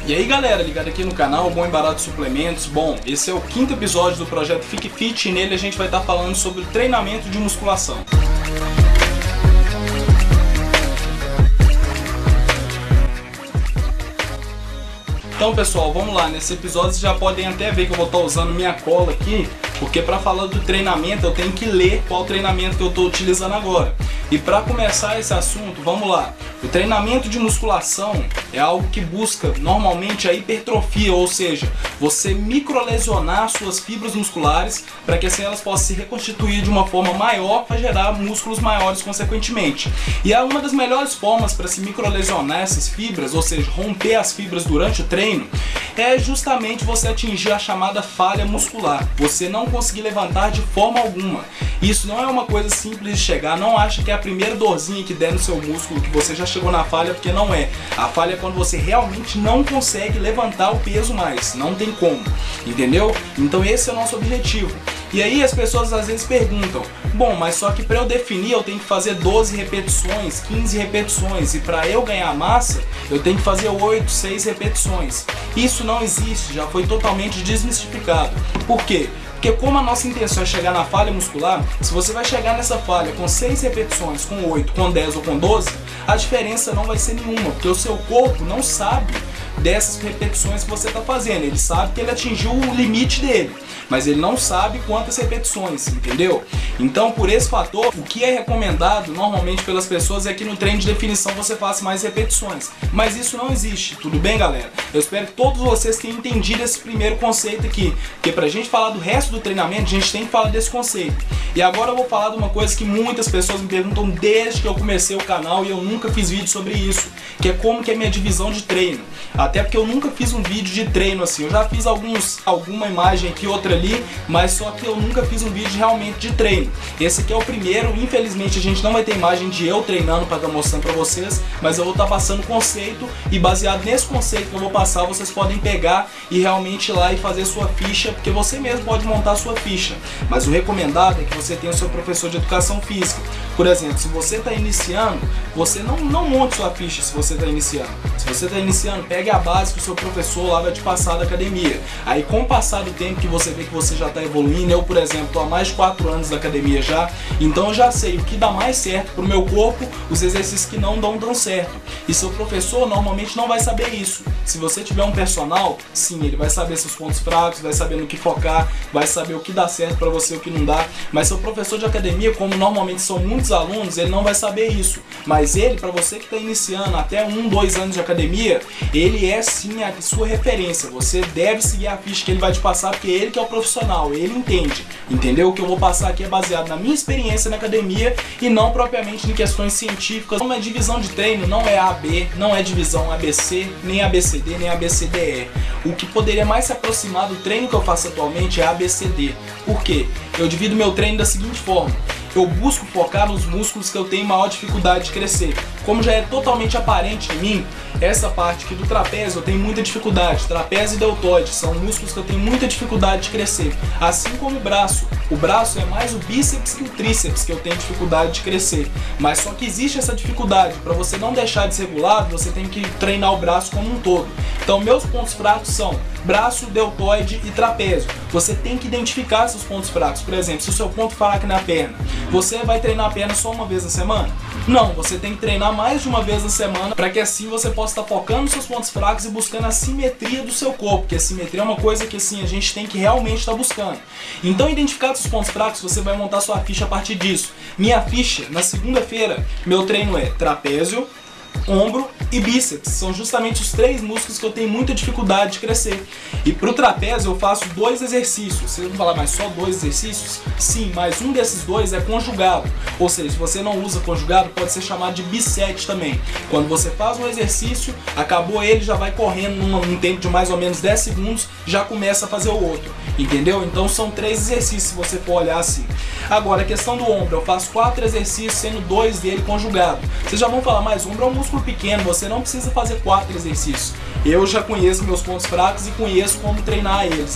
E aí galera, ligado aqui no canal Bom e Barato Suplementos. Bom, esse é o 5º episódio do projeto Fique Fit e nele a gente vai estar falando sobre o treinamento de musculação. Então pessoal, vamos lá, nesse episódio vocês já podem até ver que eu vou estar usando minha cola aqui, porque para falar do treinamento eu tenho que ler qual treinamento que eu estou utilizando agora. E para começar esse assunto, vamos lá. O treinamento de musculação é algo que busca normalmente a hipertrofia, ou seja, você microlesionar suas fibras musculares para que assim elas possam se reconstituir de uma forma maior para gerar músculos maiores consequentemente. E é uma das melhores formas para se microlesionar essas fibras, ou seja, romper as fibras durante o treino, é justamente você atingir a chamada falha muscular. Você não conseguir levantar de forma alguma. Isso não é uma coisa simples de chegar, não acha que é a primeira dorzinha que der no seu músculo que você já chegou na falha, porque não é. A falha é quando você realmente não consegue levantar o peso mais, não tem como, entendeu? Então esse é o nosso objetivo. E aí as pessoas às vezes perguntam, bom, mas só que para eu definir eu tenho que fazer 12 repetições, 15 repetições, e para eu ganhar massa eu tenho que fazer 8, 6 repetições. Isso não existe, já foi totalmente desmistificado. Por quê? Porque como a nossa intenção é chegar na falha muscular, se você vai chegar nessa falha com 6 repetições, com 8, com 10 ou com 12, a diferença não vai ser nenhuma, porque o seu corpo não sabe dessas repetições que você está fazendo. Ele sabe que ele atingiu o limite dele, mas ele não sabe quantas repetições, entendeu? Então, por esse fator, o que é recomendado normalmente pelas pessoas é que no treino de definição você faça mais repetições. Mas isso não existe, tudo bem, galera? Eu espero que todos vocês tenham entendido esse primeiro conceito aqui, porque pra gente falar do resto do treinamento, a gente tem que falar desse conceito. E agora eu vou falar de uma coisa que muitas pessoas me perguntam desde que eu comecei o canal e eu nunca fiz vídeo sobre isso, que é como que é minha divisão de treino. Até porque eu nunca fiz um vídeo de treino assim, eu já fiz alguma imagem aqui, outra ali, mas só que eu nunca fiz um vídeo realmente de treino. Esse aqui é o primeiro, infelizmente a gente não vai ter imagem de eu treinando para estar mostrando para vocês, mas eu vou estar passando conceito e baseado nesse conceito que eu vou passar, vocês podem pegar e realmente ir lá e fazer sua ficha, porque você mesmo pode montar a sua ficha, mas o recomendado é que você tenha o seu professor de educação física. Por exemplo, se você está iniciando, você não monte sua ficha se você está iniciando. Se você está iniciando, pegue a base que o seu professor lá vai te passar da academia. Aí com o passar do tempo que você vê que você já está evoluindo, eu por exemplo estou há mais de 4 anos na academia já, então eu já sei o que dá mais certo para o meu corpo, os exercícios que não dão tão certo. E seu professor normalmente não vai saber isso. Se você tiver um personal, sim, ele vai saber seus pontos fracos, vai saber no que focar, vai saber o que dá certo para você e o que não dá. Mas seu professor de academia, como normalmente são muitos alunos, ele não vai saber isso. Mas ele, para você que está iniciando até 1, 2 anos de academia, ele é sim a sua referência. Você deve seguir a ficha que ele vai te passar, porque ele que é o profissional, ele entende. Entendeu? O que eu vou passar aqui é baseado na minha experiência na academia e não propriamente em questões científicas. Uma divisão de treino não é AB, não é divisão ABC, nem ABCD, nem ABCDE. O que poderia mais se aproximar do treino que eu faço atualmente é ABCD. Por quê? Eu divido meu treino da seguinte forma. Eu busco focar nos músculos que eu tenho maior dificuldade de crescer. Como já é totalmente aparente em mim, essa parte aqui do trapézio eu tenho muita dificuldade. Trapézio e deltoide são músculos que eu tenho muita dificuldade de crescer. Assim como o braço. O braço é mais o bíceps que o tríceps que eu tenho dificuldade de crescer. Mas só que existe essa dificuldade. Para você não deixar desregulado, você tem que treinar o braço como um todo. Então meus pontos fracos são braço, deltoide e trapézio. Você tem que identificar seus pontos fracos. Por exemplo, se o seu ponto fraco é na perna, você vai treinar a perna só uma vez na semana? Não, você tem que treinar mais de uma vez na semana para que assim você possa estar focando nos seus pontos fracos e buscando a simetria do seu corpo, porque a simetria é uma coisa que assim a gente tem que realmente estar buscando. Então, identificados os pontos fracos, você vai montar sua ficha a partir disso. Minha ficha, na segunda-feira, meu treino é trapézio, ombro e bíceps. São justamente os 3 músculos que eu tenho muita dificuldade de crescer. E para o trapézio eu faço 2 exercícios. Vocês vão falar, mas só 2 exercícios? Sim, mas um desses 2 é conjugado. Ou seja, se você não usa conjugado, pode ser chamado de bisete também. Quando você faz um exercício, acabou ele, já vai correndo num tempo de mais ou menos 10 segundos, já começa a fazer o outro. Entendeu? Então são 3 exercícios se você for olhar assim. Agora, a questão do ombro, eu faço 4 exercícios, sendo 2 dele conjugado. Vocês já vão falar, mas o ombro é um músculo pequeno, você não precisa fazer 4 exercícios. Eu já conheço meus pontos fracos e conheço como treinar eles.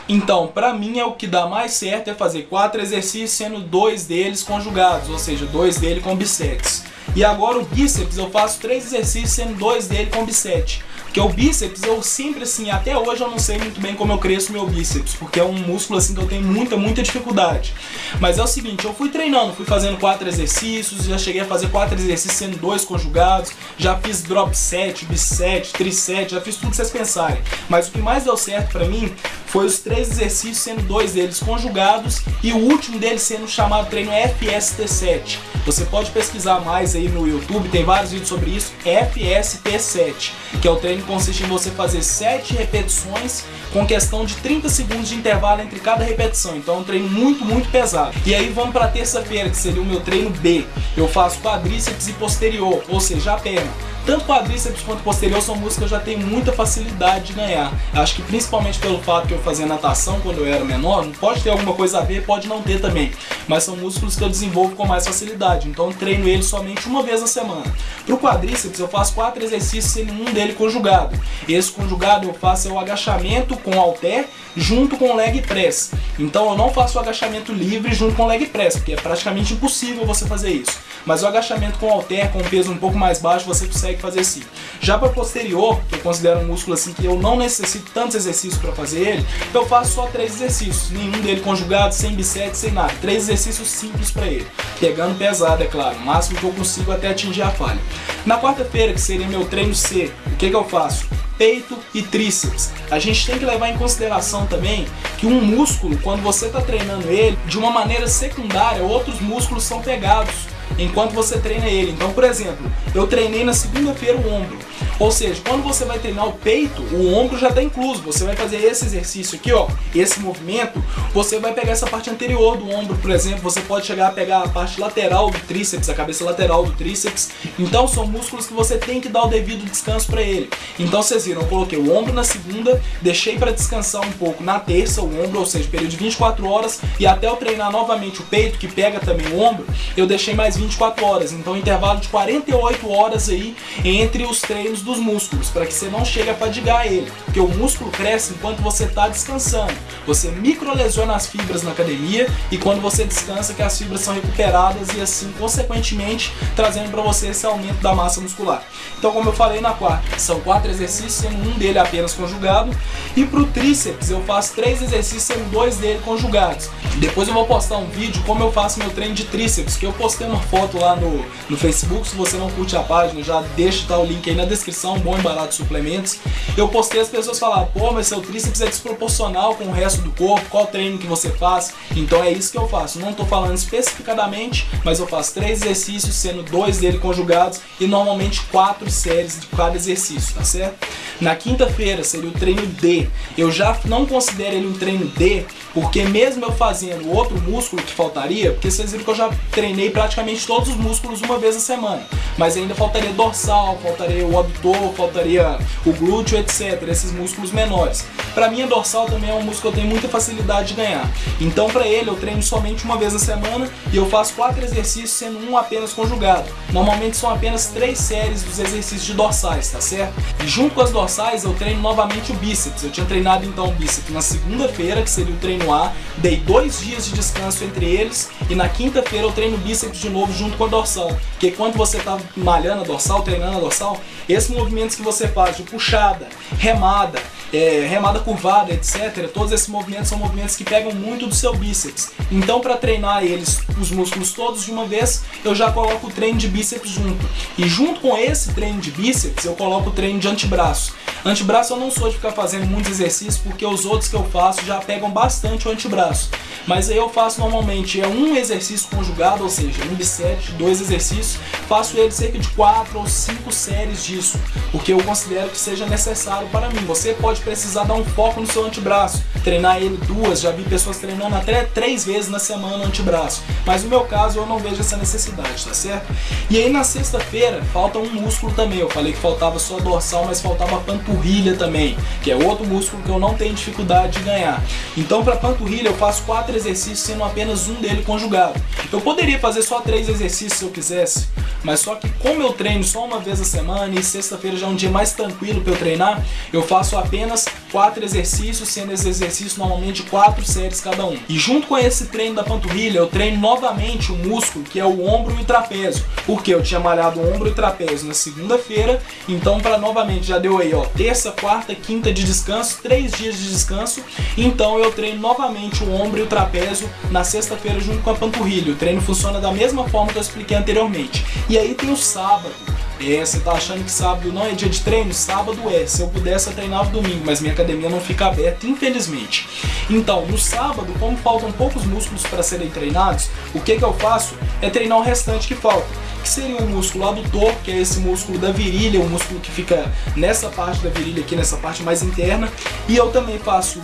Então, pra mim, o que dá mais certo é fazer 4 exercícios, sendo 2 deles conjugados, ou seja, 2 deles com bissetes. E agora o bíceps eu faço 3 exercícios, sendo 2 dele com bisete. Porque o bíceps eu sempre assim, até hoje eu não sei muito bem como eu cresço meu bíceps, porque é um músculo assim que eu tenho muita dificuldade. Mas é o seguinte, eu fui treinando, fui fazendo 4 exercícios, já cheguei a fazer 4 exercícios sendo 2 conjugados, já fiz drop set, bisete, trisete, já fiz tudo que vocês pensarem. Mas o que mais deu certo pra mim foi os 3 exercícios sendo 2 deles conjugados e o último deles sendo chamado treino FST7. Você pode pesquisar mais aí no YouTube, tem vários vídeos sobre isso, FST7, que é o treino que consiste em você fazer 7 repetições com questão de 30 segundos de intervalo entre cada repetição. Então é um treino muito pesado. E aí vamos para terça-feira, que seria o meu treino B. Eu faço quadríceps e posterior, ou seja, a perna. Tanto quadríceps quanto posterior são músculos que eu já tenho muita facilidade de ganhar. Acho que principalmente pelo fato que eu fazia natação quando eu era menor, pode ter alguma coisa a ver, pode não ter também. Mas são músculos que eu desenvolvo com mais facilidade, então eu treino eles somente uma vez na semana. Para o quadríceps eu faço 4 exercícios, sendo um dele conjugado. Esse conjugado eu faço o agachamento com halter junto com leg press. Então eu não faço o agachamento livre junto com leg press, porque é praticamente impossível você fazer isso. Mas o agachamento com halter, com um peso um pouco mais baixo, você consegue fazer sim. Já para posterior, que eu considero um músculo assim que eu não necessito tantos exercícios para fazer ele, eu faço só 3 exercícios, nenhum dele conjugado, sem bisete, sem nada. 3 exercícios simples para ele, pegando pesado, é claro, o máximo que eu consigo até atingir a falha. Na quarta-feira, que seria meu treino C, o que eu faço? Peito e tríceps. A gente tem que levar em consideração também que um músculo, quando você está treinando ele, de uma maneira secundária, outros músculos são pegados enquanto você treina ele. Então, por exemplo, eu treinei na segunda-feira o ombro. Ou seja, quando você vai treinar o peito, o ombro já está incluso. Você vai fazer esse exercício aqui, ó, esse movimento, você vai pegar essa parte anterior do ombro, por exemplo. Você pode chegar a pegar a parte lateral do tríceps, a cabeça lateral do tríceps. Então, são músculos que você tem que dar o devido descanso para ele. Então, vocês viram, eu coloquei o ombro na segunda, deixei para descansar um pouco na terça o ombro, ou seja, período de 24 horas, e até eu treinar novamente o peito, que pega também o ombro, eu deixei mais 24 horas. Então, intervalo de 48 horas aí entre os treinos dos músculos, para que você não chegue a fadigar ele, porque o músculo cresce enquanto você está descansando. Você microlesiona as fibras na academia e quando você descansa que as fibras são recuperadas e assim, consequentemente, trazendo para você esse aumento da massa muscular. Então, como eu falei na quarta, são 4 exercícios, sendo um dele apenas conjugado, e para o tríceps eu faço 3 exercícios, sendo 2 dele conjugados. Depois eu vou postar um vídeo como eu faço meu treino de tríceps, que eu postei uma foto lá no Facebook. Se você não curte a página, já deixa o link aí na descrição, bom e barato suplementos. Eu postei, as pessoas falaram, pô, mas seu tríceps é desproporcional com o resto do corpo, qual treino que você faz? Então é isso que eu faço, não estou falando especificadamente, mas eu faço 3 exercícios, sendo 2 dele conjugados e normalmente 4 séries de cada exercício, tá certo? Na quinta-feira seria o treino D. Eu já não considero ele um treino D, porque mesmo eu fazendo outro músculo que faltaria, porque vocês viram que eu já treinei praticamente todos os músculos uma vez a semana, mas ainda faltaria dorsal, faltaria o abdômen, faltaria o glúteo, etc. Esses músculos menores. Para mim, a dorsal também é um músculo que eu tenho muita facilidade de ganhar. Então, para ele, eu treino somente uma vez na semana e eu faço 4 exercícios, sendo um apenas conjugado. Normalmente são apenas 3 séries dos exercícios de dorsais, tá certo? E junto com as dorsais, eu treino novamente o bíceps. Eu tinha treinado então o bíceps na segunda-feira, que seria o treino A, dei 2 dias de descanso entre eles e na quinta-feira eu treino o bíceps de novo junto com a dorsal. Porque quando você tá malhando a dorsal, treinando a dorsal, esses movimentos que você faz de puxada, remada, remada curvada, etc. Todos esses movimentos são movimentos que pegam muito do seu bíceps. Então, para treinar eles, os músculos todos de uma vez, eu já coloco o treino de bíceps junto. E junto com esse treino de bíceps, eu coloco o treino de antebraço. Antebraço eu não sou de ficar fazendo muitos exercícios, porque os outros que eu faço já pegam bastante o antebraço. Mas aí eu faço normalmente um exercício conjugado, ou seja, um bisete, 2 exercícios, faço ele cerca de 4 ou 5 séries disso, porque eu considero que seja necessário para mim. Você pode precisar dar um foco no seu antebraço, treinar ele 2, já vi pessoas treinando até 3 vezes na semana o antebraço, mas no meu caso eu não vejo essa necessidade, tá certo? E aí na sexta-feira falta um músculo também. Eu falei que faltava só dorsal, mas faltava a panturrilha também, que é outro músculo que eu não tenho dificuldade de ganhar. Então, para panturrilha eu faço 4 exercícios, sendo apenas um dele conjugado. Eu poderia fazer só 3 exercícios se eu quisesse, mas só que como eu treino só uma vez a semana e sexta-feira já é um dia mais tranquilo para eu treinar, eu faço apenas 4 exercícios, sendo esses exercícios normalmente 4 séries cada um. E junto com esse treino da panturrilha, eu treino novamente o músculo que é o ombro e o trapézio, porque eu tinha malhado o ombro e o trapézio na segunda-feira, então para novamente já deu aí, ó, terça, quarta, quinta de descanso, 3 dias de descanso, então eu treino novamente o ombro e o trapézio na sexta-feira junto com a panturrilha. O treino funciona da mesma forma que eu expliquei anteriormente. E aí tem o sábado. Você tá achando que sábado não é dia de treino? Sábado é. Se eu pudesse, eu treinava domingo, mas minha academia não fica aberta, infelizmente. Então, no sábado, como faltam poucos músculos para serem treinados, o que eu faço é treinar o restante que falta, que seria o músculo adutor, que é esse músculo da virilha, o músculo que fica nessa parte da virilha aqui, nessa parte mais interna. E eu também faço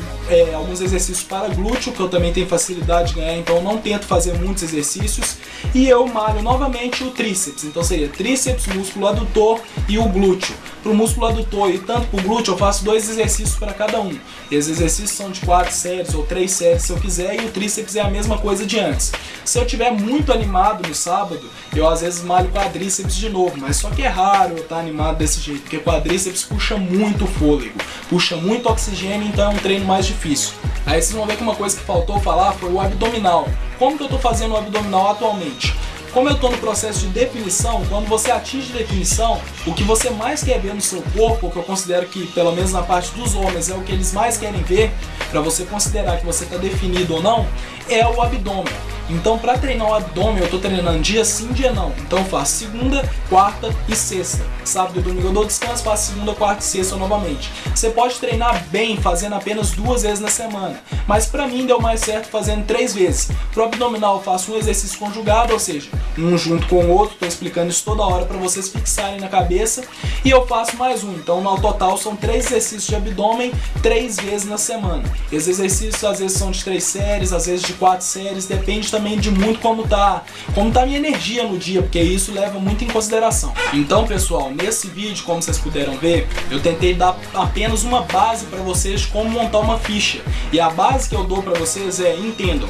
alguns exercícios para glúteo, que eu também tenho facilidade de ganhar, então eu não tento fazer muitos exercícios. E eu malho novamente o tríceps, então seria tríceps, músculo adutor e o glúteo. Para o músculo adutor e tanto para o glúteo eu faço 2 exercícios para cada um. Esses exercícios são de 4 séries ou 3 séries se eu quiser, e o tríceps é a mesma coisa de antes. Se eu estiver muito animado no sábado, eu às vezes malho quadríceps de novo, mas só que é raro eu estar animado desse jeito, porque quadríceps puxa muito fôlego, puxa muito oxigênio, então é um treino mais difícil. Aí vocês vão ver que uma coisa que faltou falar foi o abdominal. Como que eu estou fazendo o abdominal atualmente? Como eu estou no processo de definição, quando você atinge definição, o que você mais quer ver no seu corpo, o que eu considero que, pelo menos na parte dos homens, é o que eles mais querem ver, para você considerar que você está definido ou não, é o abdômen. Então, para treinar o abdômen, eu estou treinando dia sim, dia não. Então, eu faço segunda, quarta e sexta. Sábado e domingo eu dou descanso, faço segunda, quarta e sexta novamente. Você pode treinar bem fazendo apenas 2 vezes na semana, mas para mim deu mais certo fazendo 3 vezes. Pro abdominal eu faço um exercício conjugado, ou seja, um junto com o outro, estou explicando isso toda hora para vocês fixarem na cabeça, e eu faço mais um. Então, no total são 3 exercícios de abdômen, 3 vezes na semana. Esses exercícios às vezes são de 3 séries, às vezes de 4 séries, depende também de muito como tá a minha energia no dia, porque isso leva muito em consideração. Então, pessoal, nesse vídeo, como vocês puderam ver, eu tentei dar apenas uma base para vocês de como montar uma ficha. E a base que eu dou para vocês é, entendam,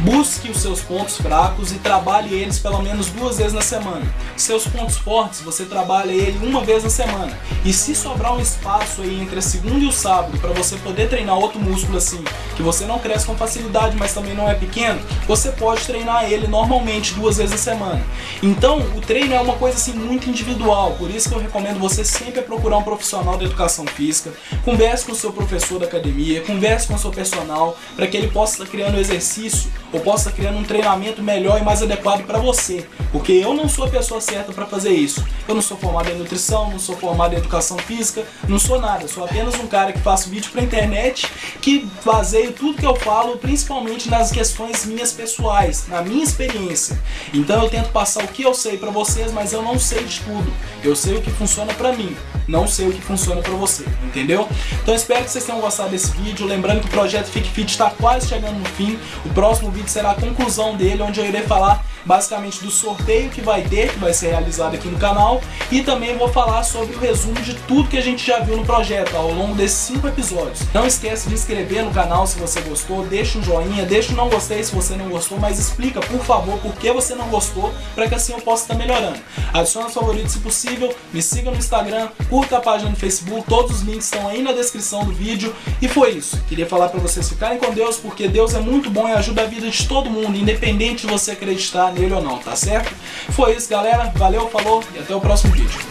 busque os seus pontos fracos e trabalhe eles pelo menos 2 vezes na semana. Seus pontos fortes, você trabalha ele 1 vez na semana. E se sobrar um espaço aí entre a segunda e o sábado para você poder treinar outro músculo assim, que você não cresce com facilidade, mas também não é pequeno, você pode treinar ele normalmente 2 vezes na semana. Então, o treino é uma coisa assim muito individual, por isso que eu recomendo você sempre procurar um profissional da educação física, converse com o seu professor da academia, converse com o seu personal, para que ele possa estar criando exercício ou possa estar criando um treinamento melhor e mais adequado para você, porque eu não sou a pessoa certa para fazer isso. Eu não sou formado em nutrição, não sou formado em educação física, não sou nada, sou apenas um cara que faço vídeo para internet, que baseio tudo que eu falo principalmente nas questões minhas pessoais, na minha experiência. Então eu tento passar o que eu sei para vocês, mas eu não sei de tudo. Eu sei o que funciona para mim, não sei o que funciona para você, entendeu? Então espero que vocês tenham gostado desse vídeo, lembrando que o projeto Fique Fit está quase chegando no fim. O próximo vídeo será a conclusão dele, onde eu irei falar basicamente do sorteio que vai ter, que vai ser realizado aqui no canal, e também vou falar sobre o resumo de tudo que a gente já viu no projeto ao longo desses 5 episódios. Não esquece de inscrever no canal se você gostou, deixa um joinha, deixa um não gostei se você não gostou, mas explica, por favor, por que você não gostou, para que assim eu possa estar melhorando. Adicione os favoritos se possível, me siga no Instagram, curta a página no Facebook, todos os links estão aí na descrição do vídeo, e foi isso. Queria falar para vocês ficarem com Deus, porque Deus é muito bom e ajuda a vida de todo mundo, independente de você acreditar nele ou não, tá certo? Foi isso, galera. Valeu, falou e até o próximo vídeo.